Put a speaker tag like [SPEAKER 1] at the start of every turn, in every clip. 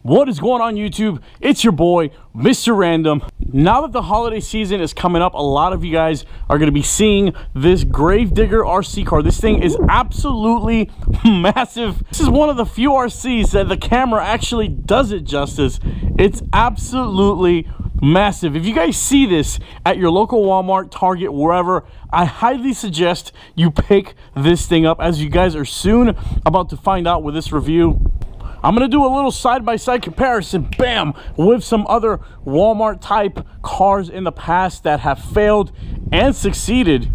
[SPEAKER 1] What is going on, YouTube? It's your boy, Mr. Random. Now that the holiday season is coming up, a lot of you guys are going to be seeing this Gravedigger RC car. This thing is absolutely massive. This is one of the few RCs that the camera actually does it justice. It's absolutely massive. If you guys see this at your local Walmart, Target, wherever, I highly suggest you pick this thing up, as you guys are soon about to find out with this review. I'm going to do a little side-by-side comparison, bam, with some other Walmart type cars in the past that have failed and succeeded.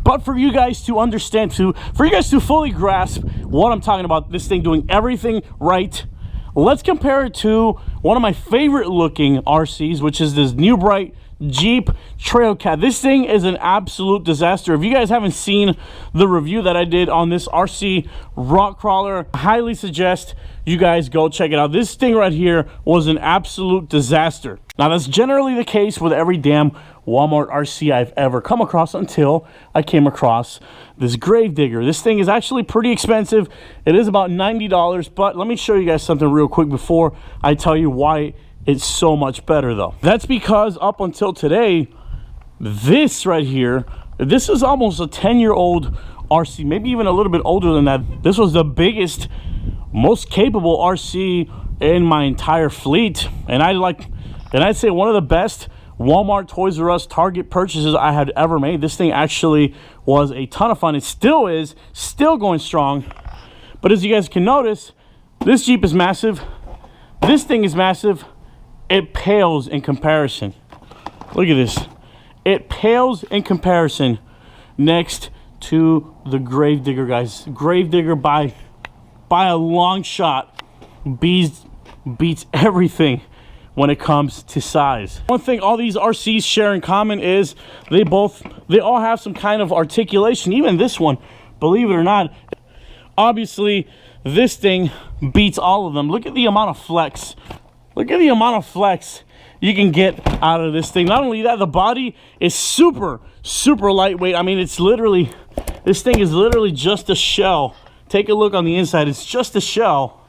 [SPEAKER 1] But for you guys to understand, for you guys to fully grasp what I'm talking about, this thing doing everything right, let's compare it to one of my favorite looking RCs, which is this New Bright Jeep Trailcat. This thing is an absolute disaster. If you guys haven't seen the review that I did on this RC rock crawler, I highly suggest you guys go check it out. This thing right here was an absolute disaster. Now, that's generally the case with every damn Walmart RC I've ever come across until I came across this Gravedigger. This thing is actually pretty expensive. It is about $90, but let me show you guys something real quick before I tell you why it's so much better, though. That's because up until today, this right here, this is almost a 10-year-old RC, maybe even a little bit older than that. This was the biggest, most capable RC in my entire fleet, and I'd say one of the best Walmart, Toys R Us, Target purchases I had ever made. This thing actually was a ton of fun. It still is, still going strong. But as you guys can notice, this Jeep is massive. This thing is massive. It pales in comparison. Look at this. It pales in comparison next to the Gravedigger, guys. Gravedigger by a long shot beats everything when it comes to size. One thing all these RCs share in common is they all have some kind of articulation. Even this one, believe it or not, obviously this thing beats all of them. Look at the amount of flex. Look at the amount of flex you can get out of this thing. Not only that, the body is super lightweight. I mean, it's literally, this thing is literally just a shell. Take a look on the inside. It's just a shell.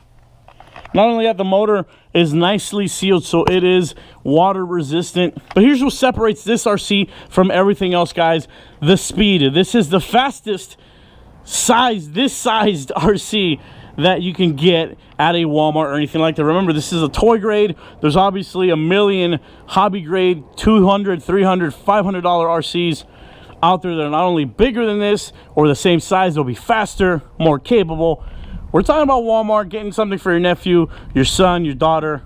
[SPEAKER 1] Not only that, the motor is nicely sealed, so it is water resistant. But here's what separates this RC from everything else, guys. The speed. This is the fastest sized RC that you can get at a Walmart or anything like that. Remember, this is a toy grade. There's obviously a million hobby grade $200, $300, $500 RCs out there that are not only bigger than this or the same size, they'll be faster, more capable. We're talking about Walmart getting something for your nephew, your son, your daughter.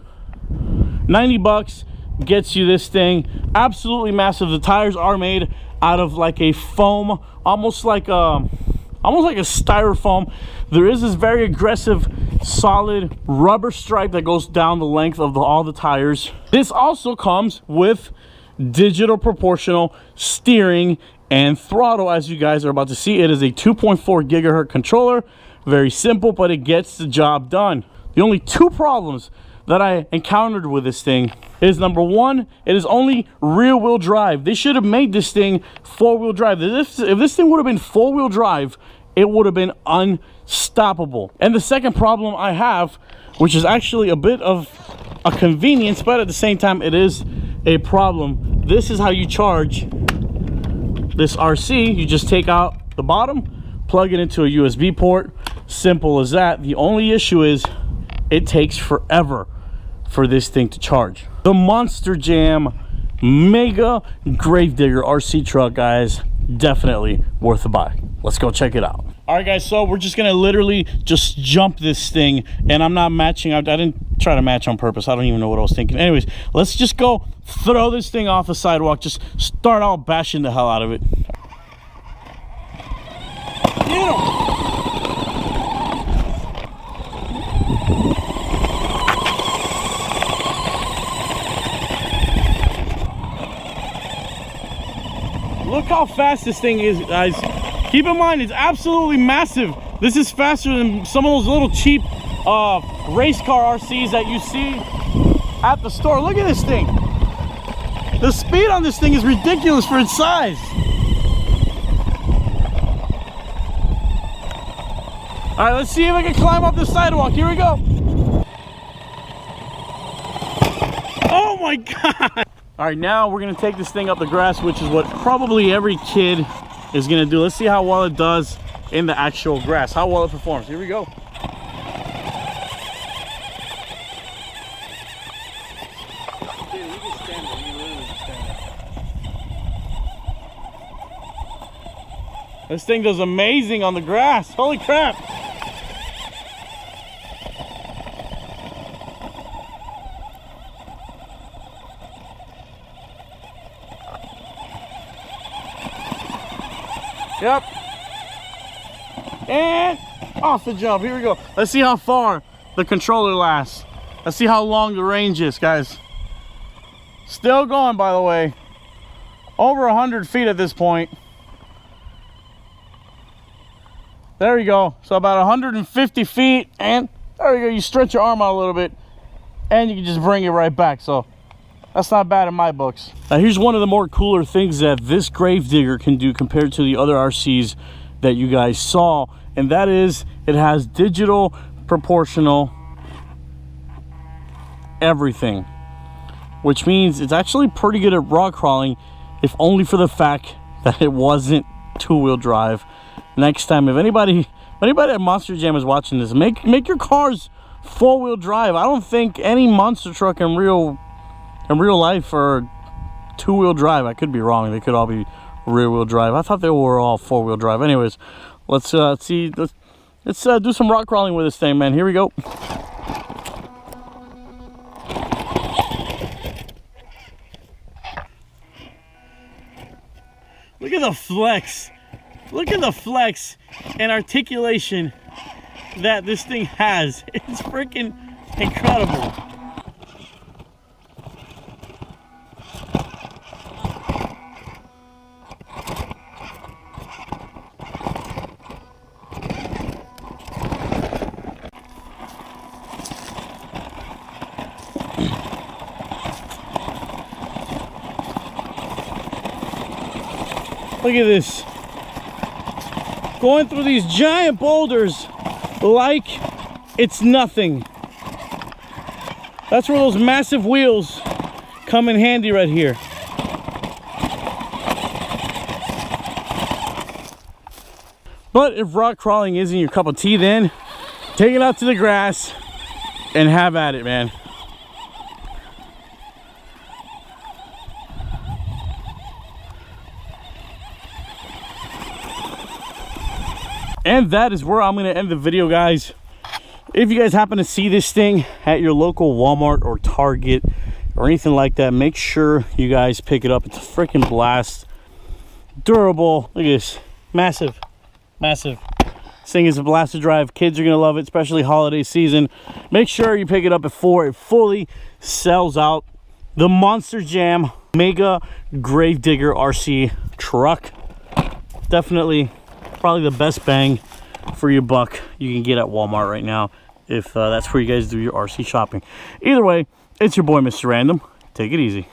[SPEAKER 1] 90 bucks gets you this thing. Absolutely massive. The tires are made out of like a foam, almost like a styrofoam. There is this very aggressive solid rubber stripe that goes down the length of all the tires. This also comes with digital proportional steering and throttle, as you guys are about to see. It is a 2.4 gigahertz controller. Very simple, but it gets the job done. The only two problems that I encountered with this thing is, number one, it is only rear-wheel drive. They should have made this thing four-wheel drive. If this thing would have been four-wheel drive, it would have been unstoppable. And the second problem I have, which is actually a bit of a convenience, but at the same time it is a problem. This is how you charge this RC. You just take out the bottom, plug it into a USB port. Simple as that. The only issue is it takes forever for this thing to charge. The Monster Jam Mega Gravedigger RC truck, guys, definitely worth a buy. Let's go check it out. All right, guys, so we're just gonna literally just jump this thing, and I'm not matching. I didn't try to match on purpose. I don't even know what I was thinking. Anyways, let's just go throw this thing off the sidewalk. Just start out bashing the hell out of it. Get him. Look how fast this thing is, guys. Keep in mind, it's absolutely massive. This is faster than some of those little cheap race car RCs that you see at the store. Look at this thing. The speed on this thing is ridiculous for its size. All right, let's see if I can climb up the sidewalk. Here we go. my God. All right, now we're gonna take this thing up the grass, which is what probably every kid is gonna do. Let's see how well it does in the actual grass, how well it performs. Here we go. This thing does amazing on the grass. Holy crap. Yep. And off the jump. Here we go. Let's see how far the controller lasts. Let's see how long the range is, guys. Still going, by the way. Over 100 feet at this point. There you go. So about 150 feet, and there you go. You stretch your arm out a little bit, and you can just bring it right back. So that's not bad in my books. Now here's one of the more cooler things that this Gravedigger can do compared to the other RCs that you guys saw, and that is it has digital proportional everything, which means it's actually pretty good at rock crawling, if only for the fact that it wasn't two-wheel drive. Next time, if anybody at Monster Jam is watching this, make your cars four-wheel drive. I don't think any monster truck in real life are two-wheel drive. I could be wrong. They could all be rear-wheel drive. I thought they were all four-wheel drive. Anyways, let's do some rock crawling with this thing, man. Here we go. Look at the flex. Look at the flex and articulation that this thing has. It's freaking incredible. Look at this. Going through these giant boulders like it's nothing. That's where those massive wheels come in handy right here. But if rock crawling isn't your cup of tea, then take it out to the grass and have at it, man. And that is where I'm going to end the video, guys. If you guys happen to see this thing at your local Walmart or Target or anything like that, make sure you guys pick it up. It's a freaking blast. Durable. Look at this. Massive. Massive. This thing is a blast to drive. Kids are going to love it, especially holiday season. Make sure you pick it up before it fully sells out. The Monster Jam Mega Gravedigger RC truck. Definitely probably the best bang for your buck you can get at Walmart right now, if that's where you guys do your RC shopping. Either way, it's your boy Mr. Random. Take it easy.